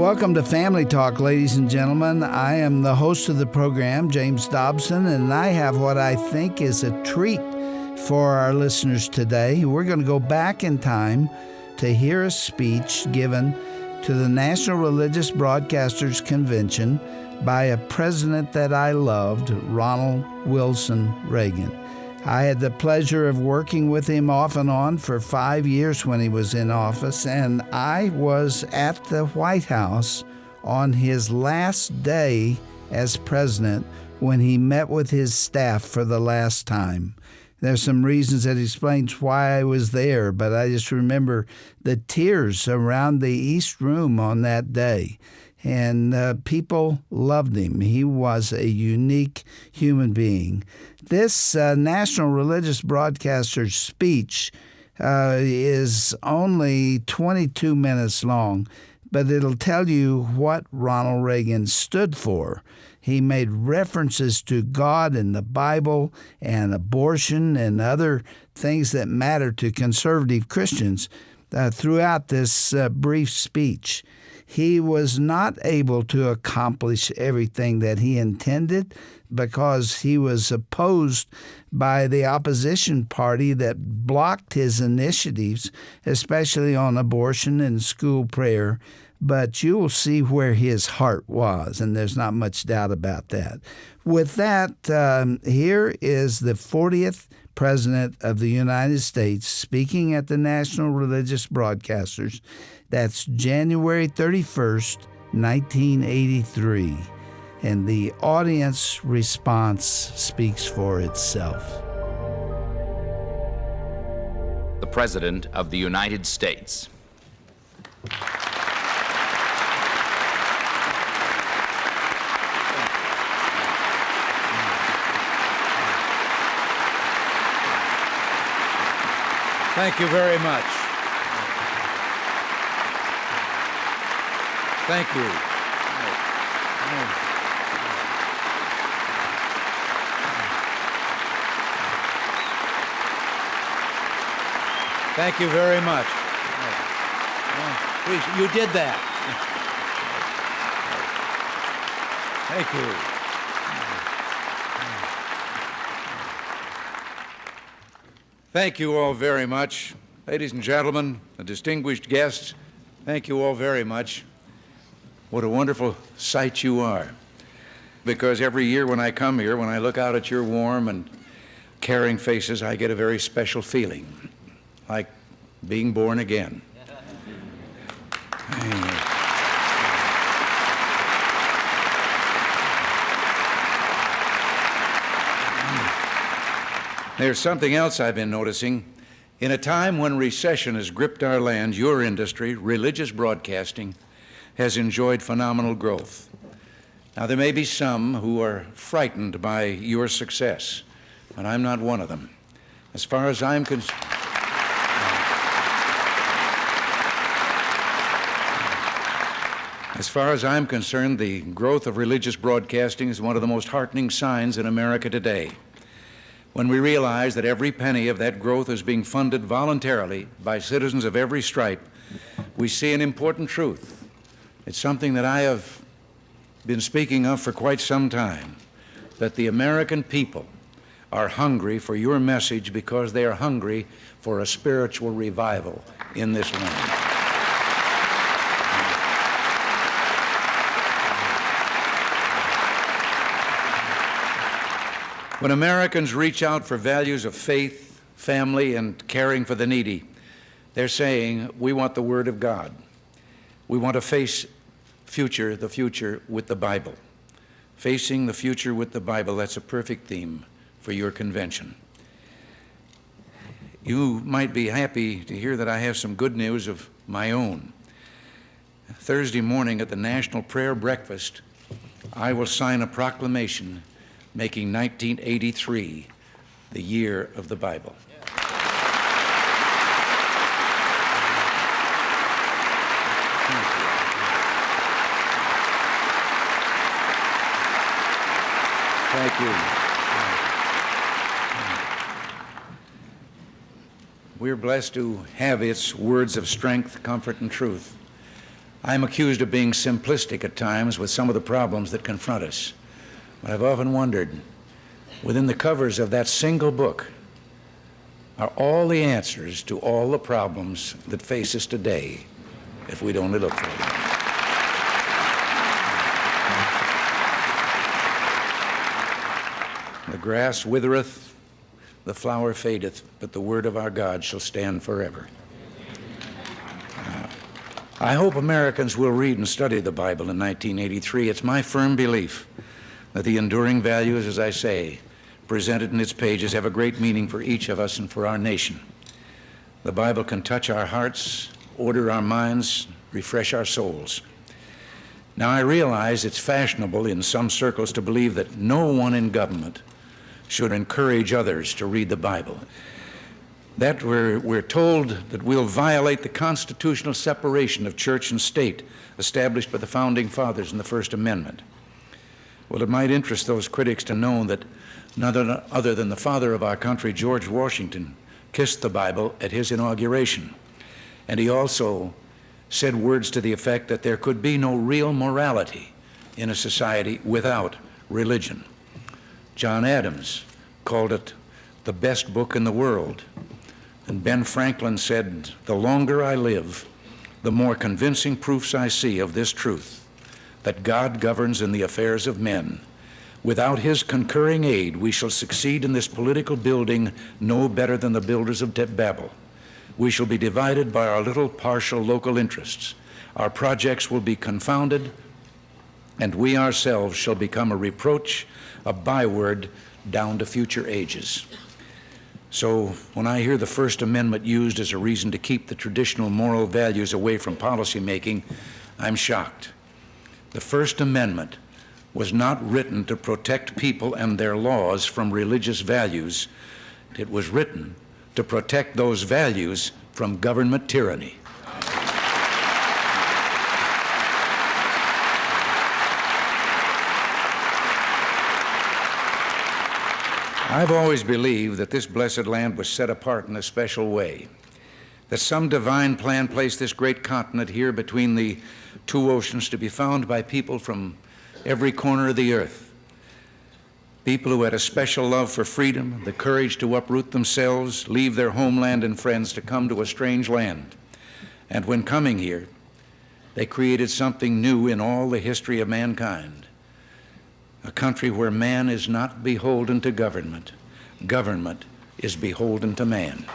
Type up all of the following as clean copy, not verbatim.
Welcome to Family Talk, ladies and gentlemen. I am the host of the program, James Dobson, and I have what I think is a treat for our listeners today. We're going to go back in time to hear a speech given to the National Religious Broadcasters Convention by a president that I loved, Ronald Wilson Reagan. I had the pleasure of working with him off and on for 5 years when he was in office, and I was at the White House on his last day as president when he met with his staff for the last time. There's some reasons that explains why I was there, but I just remember the tears around the East Room on that day. And people loved him. He was a unique human being. This National Religious Broadcaster's speech is only 22 minutes long, but it'll tell you what Ronald Reagan stood for. He made references to God and the Bible and abortion and other things that matter to conservative Christians throughout this brief speech. He was not able to accomplish everything that he intended because he was opposed by the opposition party that blocked his initiatives, especially on abortion and school prayer. But you will see where his heart was, and there's not much doubt about that. With that, here is the 40th President of the United States speaking at the National Religious Broadcasters. That's January 31st, 1983. And the audience response speaks for itself. The President of the United States. Thank you very much. Thank you. Thank you very much. Please, you did that. Thank you. Thank you all very much. Ladies and gentlemen, distinguished guests, thank you all very much. What a wonderful sight you are. Because every year when I come here, when I look out at your warm and caring faces, I get a very special feeling, like being born again. There's something else I've been noticing. In a time when recession has gripped our land, your industry, religious broadcasting, has enjoyed phenomenal growth. Now, there may be some who are frightened by your success, and I'm not one of them. As far as I'm concerned, the growth of religious broadcasting is one of the most heartening signs in America today. When we realize that every penny of that growth is being funded voluntarily by citizens of every stripe, we see an important truth. It's something that I have been speaking of for quite some time, that the American people are hungry for your message because they are hungry for a spiritual revival in this land. When Americans reach out for values of faith, family, and caring for the needy, they're saying, we want the Word of God. We want to face the future with the Bible. Facing the future with the Bible, that's a perfect theme for your convention. You might be happy to hear that I have some good news of my own. Thursday morning at the National Prayer Breakfast, I will sign a proclamation making 1983 the year of the Bible. Thank you. We're blessed to have its words of strength, comfort, and truth. I'm accused of being simplistic at times with some of the problems that confront us. But I've often wondered, within the covers of that single book, are all the answers to all the problems that face us today if we'd only look for them. The grass withereth, the flower fadeth, but the word of our God shall stand forever. I hope Americans will read and study the Bible in 1983. It's my firm belief that the enduring values, as I say, presented in its pages have a great meaning for each of us and for our nation. The Bible can touch our hearts, order our minds, refresh our souls. Now, I realize it's fashionable in some circles to believe that no one in government should encourage others to read the Bible. That we're told that we'll violate the constitutional separation of church and state established by the Founding Fathers in the First Amendment. Well, it might interest those critics to know that none other than the father of our country, George Washington, kissed the Bible at his inauguration. And he also said words to the effect that there could be no real morality in a society without religion. John Adams called it the best book in the world. And Ben Franklin said, "The longer I live, the more convincing proofs I see of this truth, that God governs in the affairs of men. Without his concurring aid, we shall succeed in this political building no better than the builders of Babel. We shall be divided by our little partial local interests. Our projects will be confounded, and we ourselves shall become a reproach, a byword down to future ages." So when I hear the First Amendment used as a reason to keep the traditional moral values away from policymaking, I'm shocked. The First Amendment was not written to protect people and their laws from religious values. It was written to protect those values from government tyranny. I've always believed that this blessed land was set apart in a special way, that some divine plan placed this great continent here between the two oceans to be found by people from every corner of the earth, people who had a special love for freedom, the courage to uproot themselves, leave their homeland and friends to come to a strange land. And when coming here, they created something new in all the history of mankind. A country where man is not beholden to government. Government is beholden to man.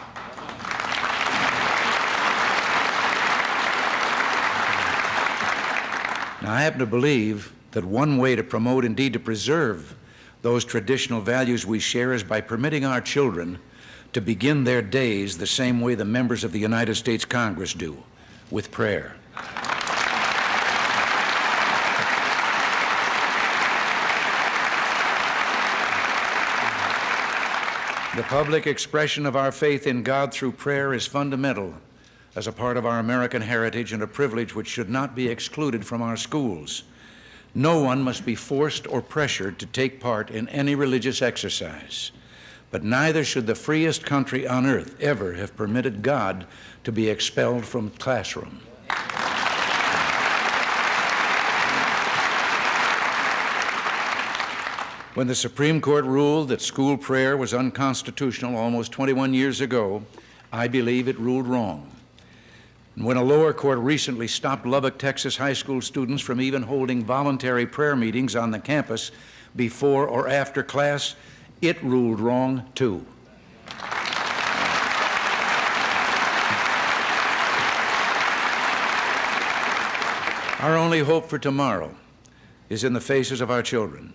Now, I happen to believe that one way to promote, indeed to preserve, those traditional values we share is by permitting our children to begin their days the same way the members of the United States Congress do, with prayer. The public expression of our faith in God through prayer is fundamental as a part of our American heritage and a privilege which should not be excluded from our schools. No one must be forced or pressured to take part in any religious exercise, but neither should the freest country on earth ever have permitted God to be expelled from the classroom. When the Supreme Court ruled that school prayer was unconstitutional almost 21 years ago, I believe it ruled wrong. And when a lower court recently stopped Lubbock, Texas high school students from even holding voluntary prayer meetings on the campus before or after class, it ruled wrong too. Our only hope for tomorrow is in the faces of our children.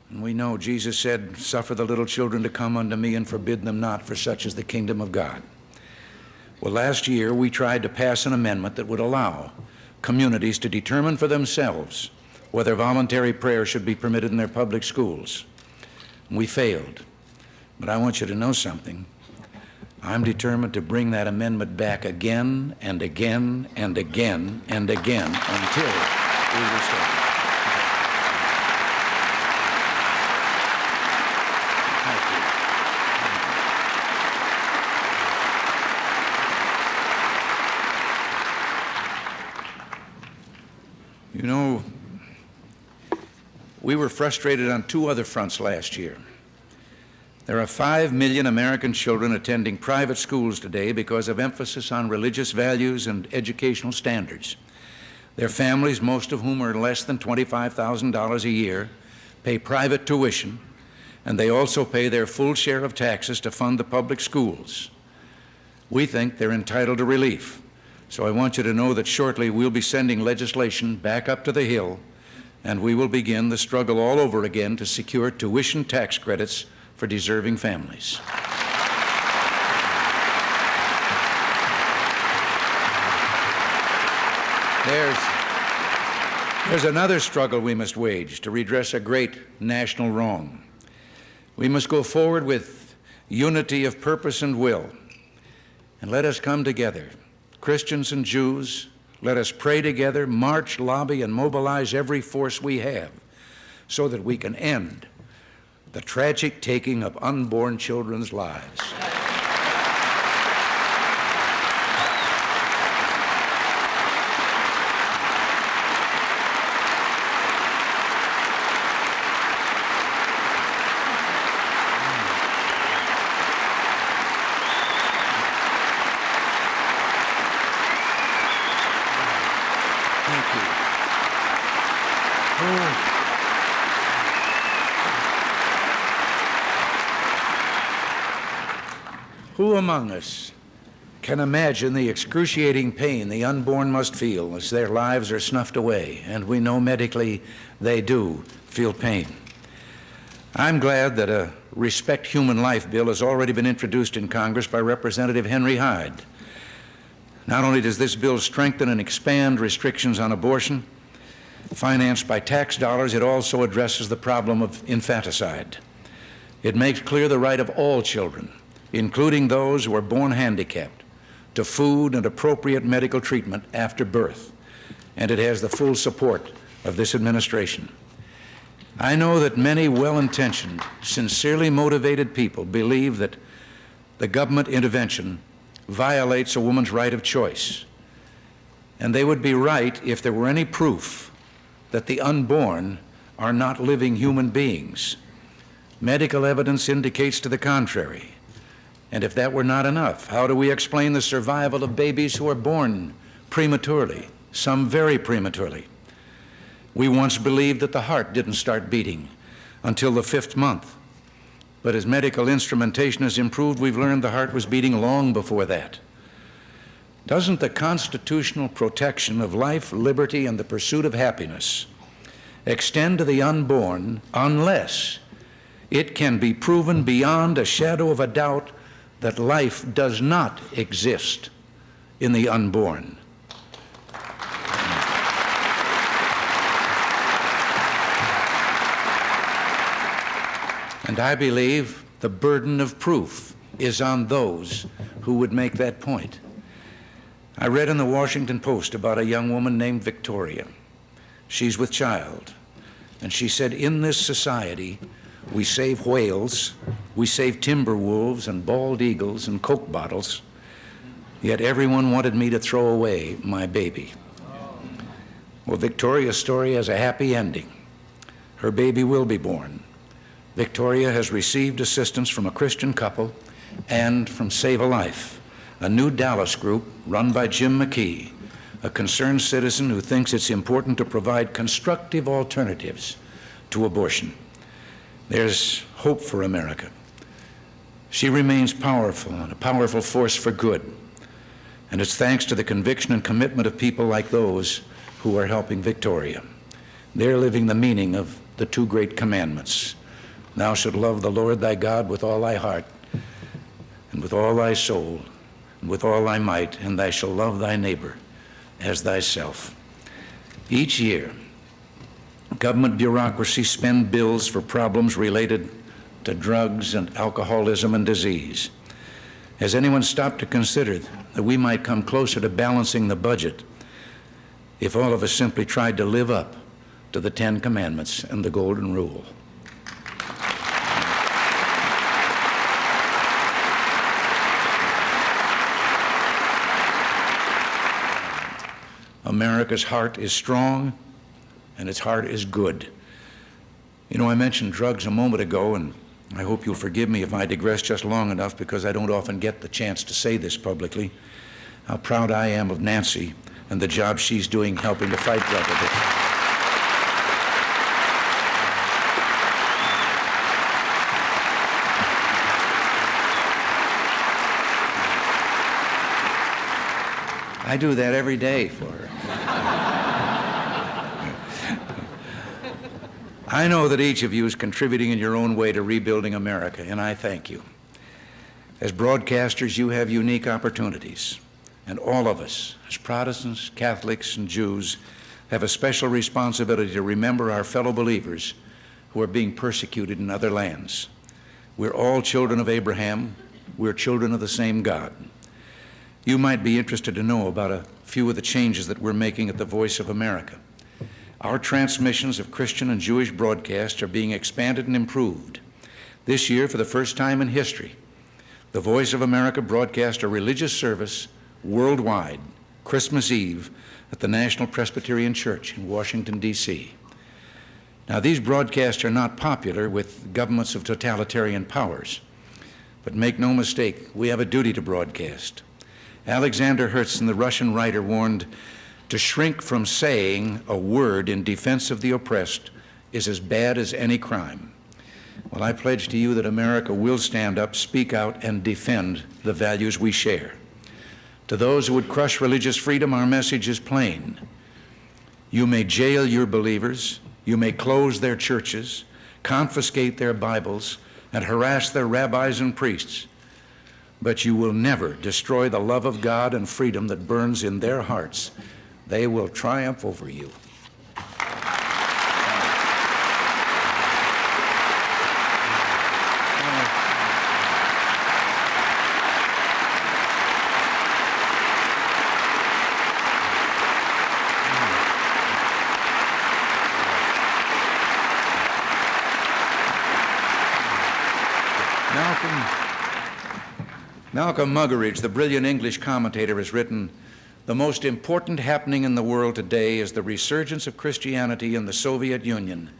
And we know Jesus said, "Suffer the little children to come unto me and forbid them not, for such is the kingdom of God." Well, last year we tried to pass an amendment that would allow communities to determine for themselves whether voluntary prayer should be permitted in their public schools. We failed. But I want you to know something. I'm determined to bring that amendment back again and again and again and again until we restore it. we were frustrated on two other fronts last year. There are 5 million American children attending private schools today because of emphasis on religious values and educational standards. Their families, most of whom are less than $25,000 a year, pay private tuition, and they also pay their full share of taxes to fund the public schools. We think they're entitled to relief. So I want you to know that shortly we'll be sending legislation back up to the Hill, and we will begin the struggle all over again to secure tuition tax credits for deserving families. There's another struggle we must wage to redress a great national wrong. We must go forward with unity of purpose and will, and let us come together, Christians and Jews. Let us pray together, march, lobby, and mobilize every force we have so that we can end the tragic taking of unborn children's lives. Thank you. Who among us can imagine the excruciating pain the unborn must feel as their lives are snuffed away? And we know medically they do feel pain. I'm glad that a Respect Human Life bill has already been introduced in Congress by Representative Henry Hyde. Not only does this bill strengthen and expand restrictions on abortion, financed by tax dollars, it also addresses the problem of infanticide. It makes clear the right of all children, including those who are born handicapped, to food and appropriate medical treatment after birth, and it has the full support of this administration. I know that many well-intentioned, sincerely motivated people believe that the government intervention violates a woman's right of choice, and they would be right if there were any proof that the unborn are not living human beings. Medical evidence indicates to the contrary. And if that were not enough, how do we explain the survival of babies who are born prematurely, some very prematurely? We once believed that the heart didn't start beating until the 5th month. But as medical instrumentation has improved, we've learned the heart was beating long before that. Doesn't the constitutional protection of life, liberty, and the pursuit of happiness extend to the unborn unless it can be proven beyond a shadow of a doubt that life does not exist in the unborn? And I believe the burden of proof is on those who would make that point. I read in the Washington Post about a young woman named Victoria. She's with child, and she said, in this society, we save whales, we save timber wolves and bald eagles and Coke bottles, yet everyone wanted me to throw away my baby. Well, Victoria's story has a happy ending. Her baby will be born. Victoria has received assistance from a Christian couple and from Save a Life, a new Dallas group run by Jim McKee, a concerned citizen who thinks it's important to provide constructive alternatives to abortion. There's hope for America. She remains powerful and a powerful force for good. And it's thanks to the conviction and commitment of people like those who are helping Victoria. They're living the meaning of the 2 great commandments. Thou shalt love the Lord thy God with all thy heart, and with all thy soul, and with all thy might, and thou shalt love thy neighbor as thyself. Each year, government bureaucracies spend bills for problems related to drugs and alcoholism and disease. Has anyone stopped to consider that we might come closer to balancing the budget if all of us simply tried to live up to the 10 Commandments and the Golden Rule? America's heart is strong, and its heart is good. You know, I mentioned drugs a moment ago, and I hope you'll forgive me if I digress just long enough, because I don't often get the chance to say this publicly, how proud I am of Nancy and the job she's doing helping to fight drug addiction. I do that every day for her. I know that each of you is contributing in your own way to rebuilding America, and I thank you. As broadcasters, you have unique opportunities, and all of us, as Protestants, Catholics, and Jews, have a special responsibility to remember our fellow believers who are being persecuted in other lands. We're all children of Abraham. We're children of the same God. You might be interested to know about a few of the changes that we're making at the Voice of America. Our transmissions of Christian and Jewish broadcasts are being expanded and improved. This year, for the first time in history, the Voice of America broadcast a religious service worldwide, Christmas Eve, at the National Presbyterian Church in Washington, D.C. Now, these broadcasts are not popular with governments of totalitarian powers, but make no mistake, we have a duty to broadcast. Alexander Herzen, the Russian writer, warned, "To shrink from saying a word in defense of the oppressed is as bad as any crime." Well, I pledge to you that America will stand up, speak out, and defend the values we share. To those who would crush religious freedom, our message is plain. You may jail your believers, you may close their churches, confiscate their Bibles, and harass their rabbis and priests, but you will never destroy the love of God and freedom that burns in their hearts. They will triumph over you. Malcolm Muggeridge, the brilliant English commentator, has written, "The most important happening in the world today is the resurgence of Christianity in the Soviet Union,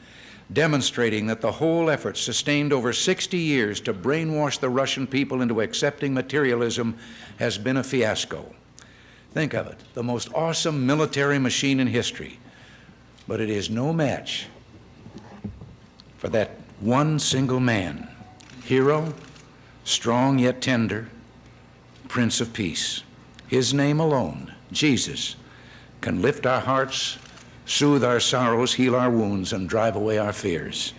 demonstrating that the whole effort sustained over 60 years to brainwash the Russian people into accepting materialism has been a fiasco." Think of it, the most awesome military machine in history, but it is no match for that one single man, hero, strong yet tender, Prince of Peace. His name alone, Jesus, can lift our hearts, soothe our sorrows, heal our wounds, and drive away our fears.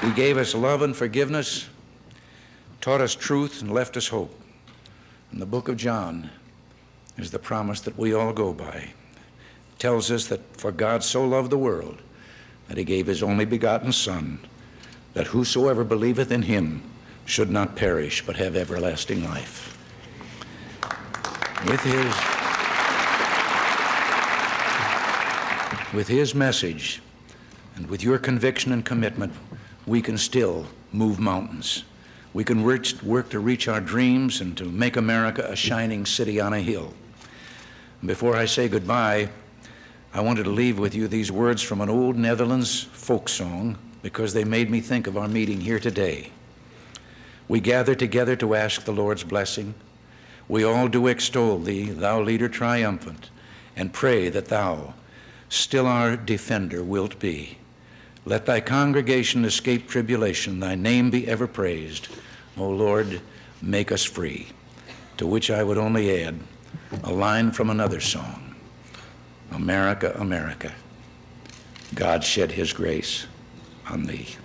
He gave us love and forgiveness, taught us truth, and left us hope. In the book of John is the promise that we all go by. Tells us that for God so loved the world that he gave his only begotten Son, that whosoever believeth in him should not perish but have everlasting life. With his message and with your conviction and commitment, we can still move mountains. We can work to reach our dreams and to make America a shining city on a hill. Before I say goodbye, I wanted to leave with you these words from an old Netherlands folk song because they made me think of our meeting here today. We gather together to ask the Lord's blessing. We all do extol thee, thou leader triumphant, and pray that thou, still our defender, wilt be. Let thy congregation escape tribulation, thy name be ever praised. O Lord, make us free. To which I would only add a line from another song. America, America, God shed his grace on thee.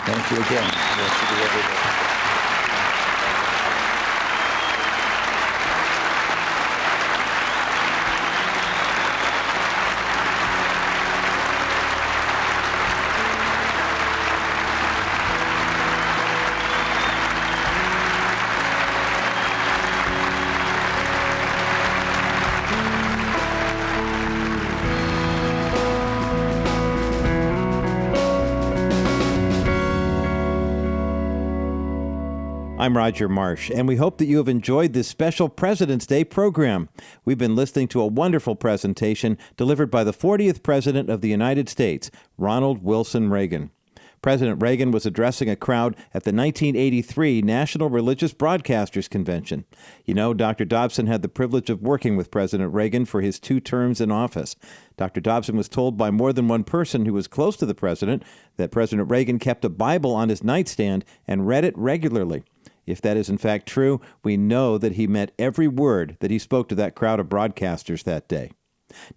Thank you again. Bless you to everybody. I'm Roger Marsh, and we hope that you have enjoyed this special President's Day program. We've been listening to a wonderful presentation delivered by the 40th President of the United States, Ronald Wilson Reagan. President Reagan was addressing a crowd at the 1983 National Religious Broadcasters Convention. You know, Dr. Dobson had the privilege of working with President Reagan for his 2 terms in office. Dr. Dobson was told by more than one person who was close to the president that President Reagan kept a Bible on his nightstand and read it regularly. If that is in fact true, we know that he meant every word that he spoke to that crowd of broadcasters that day.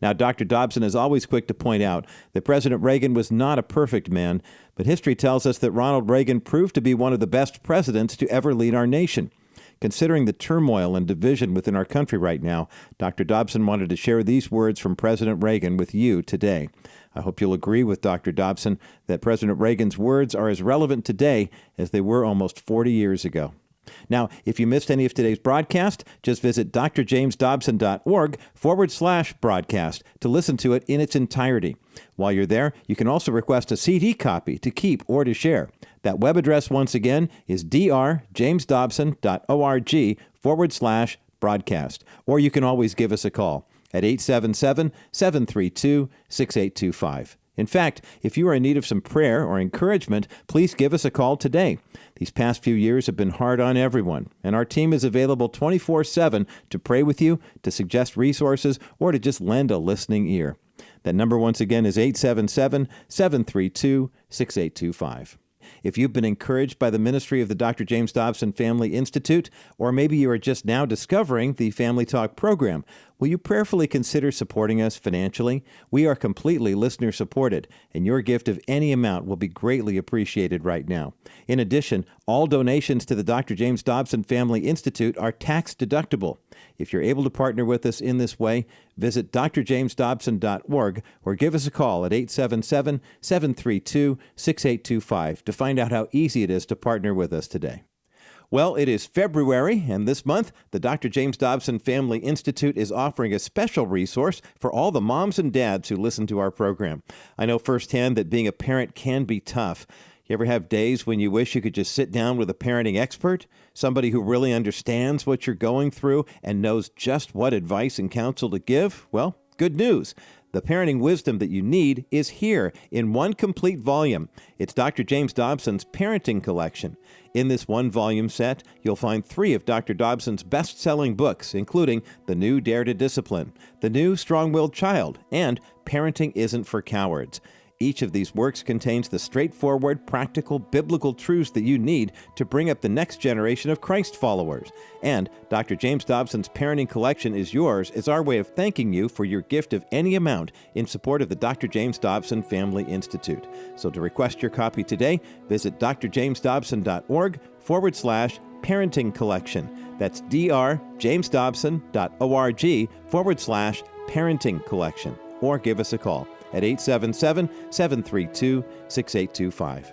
Now, Dr. Dobson is always quick to point out that President Reagan was not a perfect man, but history tells us that Ronald Reagan proved to be one of the best presidents to ever lead our nation. Considering the turmoil and division within our country right now, Dr. Dobson wanted to share these words from President Reagan with you today. I hope you'll agree with Dr. Dobson that President Reagan's words are as relevant today as they were almost 40 years ago. Now, if you missed any of today's broadcast, just visit drjamesdobson.org/broadcast to listen to it in its entirety. While you're there, you can also request a CD copy to keep or to share. That web address, once again, is drjamesdobson.org/broadcast. Or you can always give us a call at 877-732-6825. In fact, if you are in need of some prayer or encouragement, please give us a call today. These past few years have been hard on everyone, and our team is available 24/7 to pray with you, to suggest resources, or to just lend a listening ear. That number, once again, is 877-732-6825. If you've been encouraged by the ministry of the Dr. James Dobson Family Institute, or maybe you are just now discovering the Family Talk program, will you prayerfully consider supporting us financially? We are completely listener-supported, and your gift of any amount will be greatly appreciated right now. In addition, all donations to the Dr. James Dobson Family Institute are tax-deductible. If you're able to partner with us in this way, visit drjamesdobson.org or give us a call at 877-732-6825 to find out how easy it is to partner with us today. Well, it is February, and this month, the Dr. James Dobson Family Institute is offering a special resource for all the moms and dads who listen to our program. I know firsthand that being a parent can be tough. You ever have days when you wish you could just sit down with a parenting expert, somebody who really understands what you're going through and knows just what advice and counsel to give? Well, good news. The parenting wisdom that you need is here in one complete volume. It's Dr. James Dobson's Parenting Collection. In this one-volume set, you'll find 3 of Dr. Dobson's best-selling books, including The New Dare to Discipline, The New Strong-Willed Child, and Parenting Isn't for Cowards. Each of these works contains the straightforward, practical, biblical truths that you need to bring up the next generation of Christ followers. And Dr. James Dobson's Parenting Collection is yours as our way of thanking you for your gift of any amount in support of the Dr. James Dobson Family Institute. So to request your copy today, visit drjamesdobson.org/parenting collection. That's drjamesdobson.org/parenting collection. Or give us a call at 877-732-6825.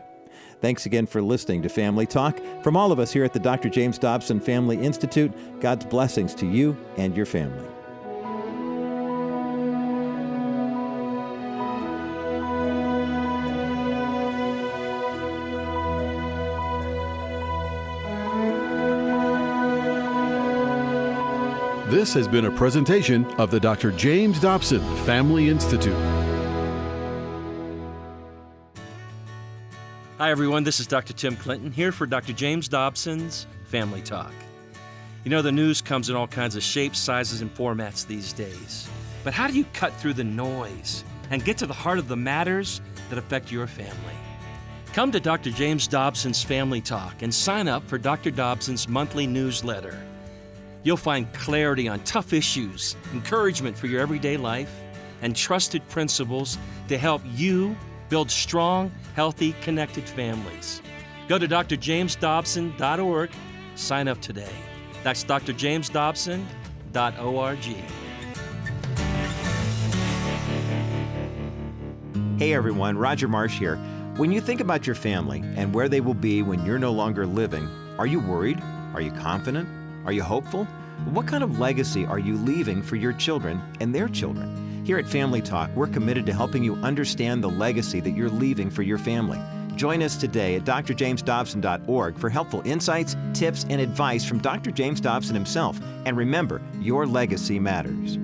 Thanks again for listening to Family Talk. From all of us here at the Dr. James Dobson Family Institute, God's blessings to you and your family. This has been a presentation of the Dr. James Dobson Family Institute. Hi, everyone. This is Dr. Tim Clinton here for Dr. James Dobson's Family Talk. You know, the news comes in all kinds of shapes, sizes, and formats these days. But how do you cut through the noise and get to the heart of the matters that affect your family? Come to Dr. James Dobson's Family Talk and sign up for Dr. Dobson's monthly newsletter. You'll find clarity on tough issues, encouragement for your everyday life, and trusted principles to help you build strong, healthy, connected families. Go to drjamesdobson.org. Sign up today. That's drjamesdobson.org. Hey everyone, Roger Marsh here. When you think about your family and where they will be when you're no longer living, are you worried? Are you confident? Are you hopeful? What kind of legacy are you leaving for your children and their children? Here at Family Talk, we're committed to helping you understand the legacy that you're leaving for your family. Join us today at drjamesdobson.org for helpful insights, tips, and advice from Dr. James Dobson himself. And remember, your legacy matters.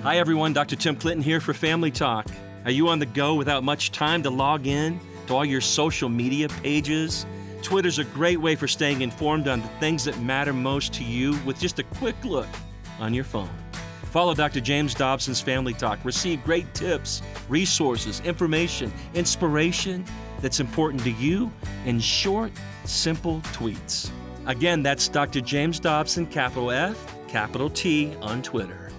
Hi everyone, Dr. Tim Clinton here for Family Talk. Are you on the go without much time to log in to all your social media pages? Twitter's a great way for staying informed on the things that matter most to you with just a quick look on your phone. Follow Dr. James Dobson's Family Talk. Receive great tips, resources, information, inspiration that's important to you in short, simple tweets. Again, that's Dr. James Dobson, capital F, capital T on Twitter.